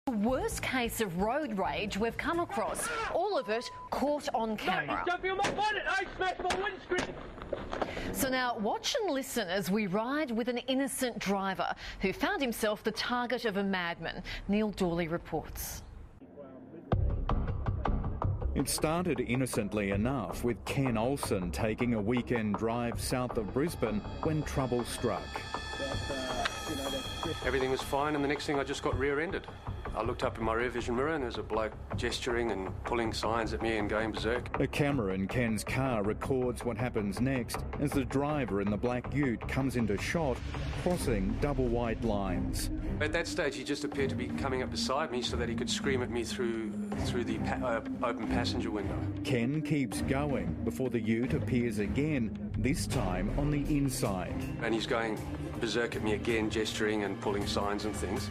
The worst case of road rage we've come across. All of it caught on camera. He's jumping on my bonnet. I smashed my windscreen. So now watch and listen as we ride with an innocent driver who found himself the target of a madman. Neil Dawley reports. It started innocently enough with Ken Olsen taking a weekend drive south of Brisbane when trouble struck. Everything was fine, and the next thing I just got rear-ended. I looked up in my rear vision mirror and there's a bloke gesturing and pulling signs at me and going berserk. A camera in Ken's car records what happens next as the driver in the black ute comes into shot, crossing double white lines. At that stage, he just appeared to be coming up beside me so that he could scream at me through the open passenger window. Ken keeps going before the ute appears again, this time on the inside. And he's going berserk at me again, gesturing and pulling signs and things.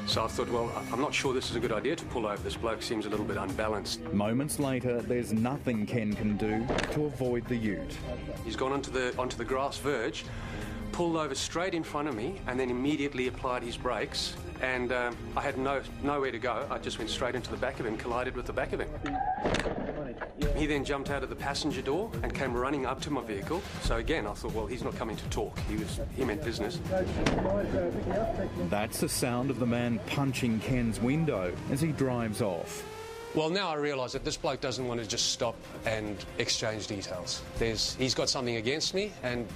So I thought, well, I'm not sure this is a good idea to pull over. This bloke seems a little bit unbalanced. Moments later, there's nothing Ken can do to avoid the ute. He's gone onto the grass verge, pulled over straight in front of me, and then immediately applied his brakes. And I had nowhere to go. I just went straight into the back of him, collided with the back of him. He then jumped out of the passenger door and came running up to my vehicle. So again, I thought, well, he's not coming to talk. He meant business. That's the sound of the man punching Ken's window as he drives off. Well, now I realise that this bloke doesn't want to just stop and exchange details. He's got something against me, and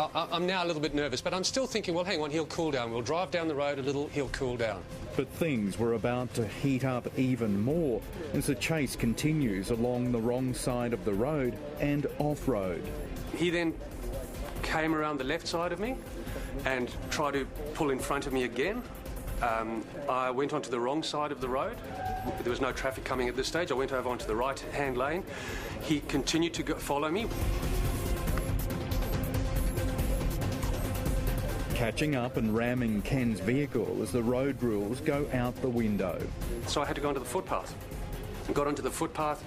I'm now a little bit nervous, but I'm still thinking, well, hang on, he'll cool down. We'll drive down the road a little, he'll cool down. But things were about to heat up even more as the chase continues along the wrong side of the road and off-road. He then came around the left side of me and tried to pull in front of me again. I went onto the wrong side of the road. There was no traffic coming at this stage. I went over onto the right-hand lane. He continued to follow me. Catching up and ramming Ken's vehicle as the road rules go out the window. So I had to go onto the footpath. Got onto the footpath,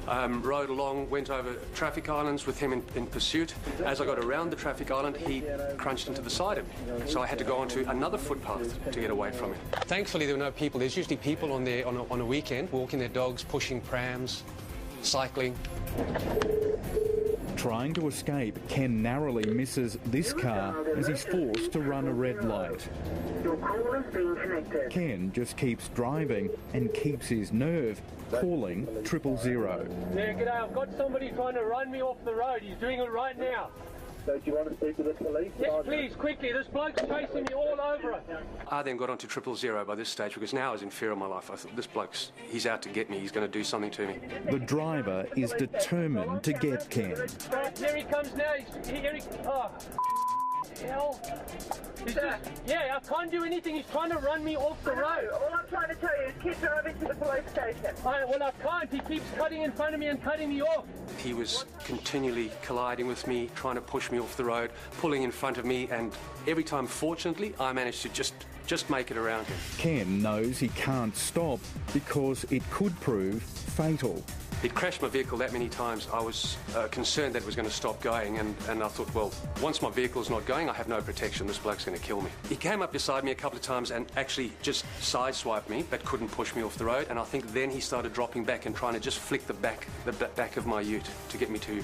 rode along, went over traffic islands with him in pursuit. As I got around the traffic island, he crunched into the side of me. So I had to go onto another footpath to get away from him. Thankfully, there were no people. There's usually people on there on a weekend, walking their dogs, pushing prams, cycling. Trying to escape, Ken narrowly misses this car as he's forced to run a red light. Your call is being connected. Ken just keeps driving and keeps his nerve, calling 000. Yeah, g'day. I've got somebody trying to run me off the road. He's doing it right now. So do you want to speak to the police? Yes, please, quickly. This bloke's chasing me all over it. I then got onto 000 by this stage because now I was in fear of my life. I thought, this bloke's, he's out to get me. He's going to do something to me. The driver is determined to get Ken. Here he comes now. Oh, hell. I can't do anything. He's trying to run me off the road. All I'm trying to tell you is keep driving to the police station. I can't. He keeps cutting in front of me and cutting me off. He was continually colliding with me, trying to push me off the road, pulling in front of me, and every time, fortunately, I managed to just make it around him. Ken knows he can't stop because it could prove fatal. He'd crashed my vehicle that many times. I was concerned that it was going to stop going, and I thought, well, once my vehicle's not going, I have no protection. This bloke's going to kill me. He came up beside me a couple of times and actually just sideswiped me, but couldn't push me off the road. And I think then he started dropping back and trying to just flick the back of my ute to get me to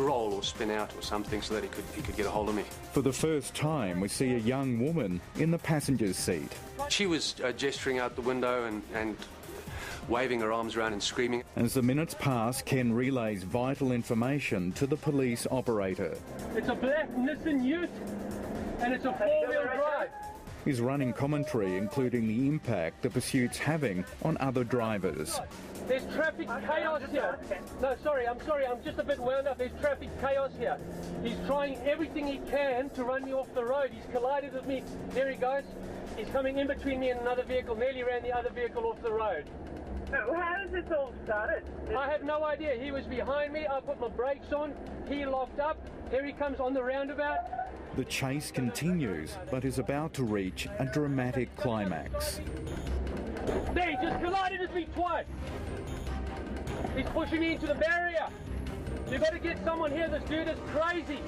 roll or spin out or something so that he could get a hold of me. For the first time, we see a young woman in the passenger's seat. She was gesturing out the window and waving her arms around and screaming. As the minutes pass, Ken relays vital information to the police operator. It's a black Nissan Ute, and it's a four-wheel drive. He's running commentary, including the impact the pursuit's having on other drivers. There's traffic chaos here. No, sorry, I'm just a bit wound up. There's traffic chaos here. He's trying everything he can to run me off the road. He's collided with me. There he goes. He's coming in between me and another vehicle, nearly ran the other vehicle off the road. How does this all started? I have no idea. He was behind me. I put my brakes on. He locked up. Here he comes on the roundabout. The chase continues, but is about to reach a dramatic climax. There, he just collided with me twice. He's pushing me into the barrier. You've got to get someone here. This dude is crazy.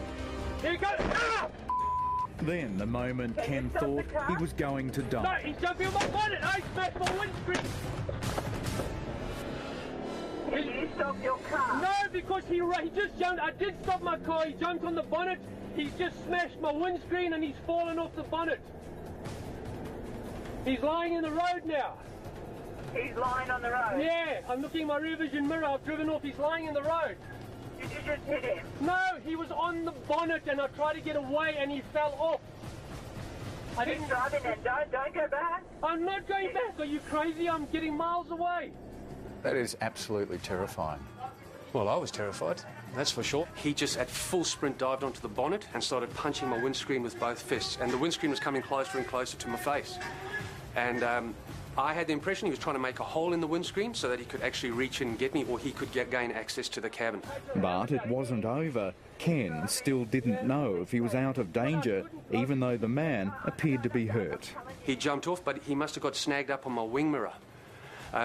Here he goes. Ah! Then, the moment Ken thought he was going to die. No, he's jumping on my bonnet. I smashed my Your car? No, because he just jumped. I did stop my car. He jumped on the bonnet. He's just smashed my windscreen and he's fallen off the bonnet. He's lying in the road now. He's lying on the road? Yeah, I'm looking in my rear vision mirror. I've driven off. He's lying in the road. Did you just hit him? No, he was on the bonnet and I tried to get away and he fell off. Keep driving then. Don't go back. I'm not going back. Are you crazy? I'm getting miles away. That is absolutely terrifying. Well, I was terrified, that's for sure. He just at full sprint dived onto the bonnet and started punching my windscreen with both fists. And the windscreen was coming closer and closer to my face. And I had the impression he was trying to make a hole in the windscreen so that he could actually reach in and get me, or he could gain access to the cabin. But it wasn't over. Ken still didn't know if he was out of danger, even though the man appeared to be hurt. He jumped off, but he must have got snagged up on my wing mirror.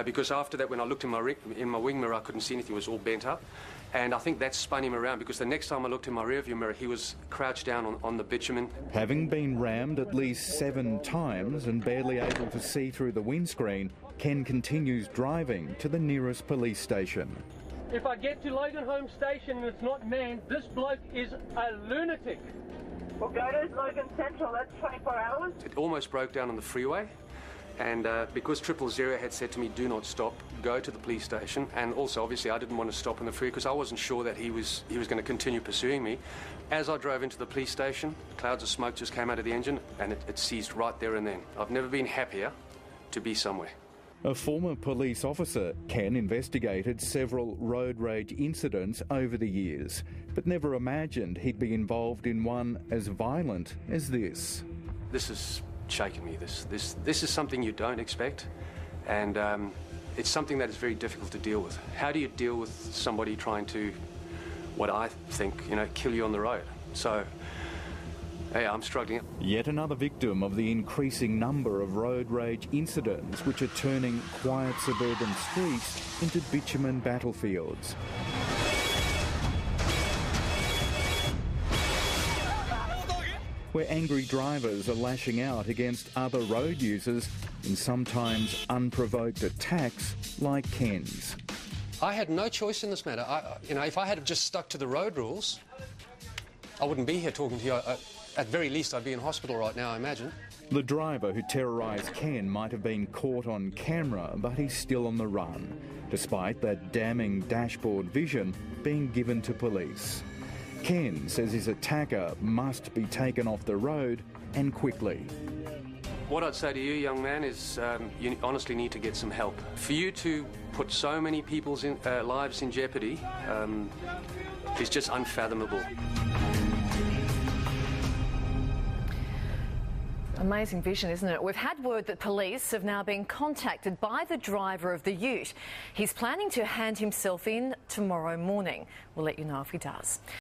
Because after that, when I looked in my wing mirror, I couldn't see anything. It was all bent up. And I think that spun him around, because the next time I looked in my rearview mirror, he was crouched down on the bitumen. Having been rammed at least 7 times and barely able to see through the windscreen, Ken continues driving to the nearest police station. If I get to Logan Home Station and it's not manned, this bloke is a lunatic. Well, go to Logan Central. That's 24 hours. It almost broke down on the freeway. And because 000 had said to me, do not stop, go to the police station. And also, obviously, I didn't want to stop on the freeway because I wasn't sure that he was going to continue pursuing me. As I drove into the police station, clouds of smoke just came out of the engine and it ceased right there and then. I've never been happier to be somewhere. A former police officer, Ken investigated several road rage incidents over the years, but never imagined he'd be involved in one as violent as this. This has shaken me. This is something you don't expect, and it's something that is very difficult to deal with. How do you deal with somebody trying to, what I think, kill you on the road? So, yeah, I'm struggling. Yet another victim of the increasing number of road rage incidents, which are turning quiet suburban streets into bitumen battlefields. Where angry drivers are lashing out against other road users in sometimes unprovoked attacks like Ken's. I had no choice in this matter. If I had just stuck to the road rules, I wouldn't be here talking to you. At very least, I'd be in hospital right now, I imagine. The driver who terrorised Ken might have been caught on camera, but he's still on the run, despite that damning dashboard vision being given to police. Ken says his attacker must be taken off the road, and quickly. What I'd say to you, young man, is you honestly need to get some help. For you to put so many people's lives in jeopardy is just unfathomable. Amazing vision, isn't it? We've had word that police have now been contacted by the driver of the ute. He's planning to hand himself in tomorrow morning. We'll let you know if he does.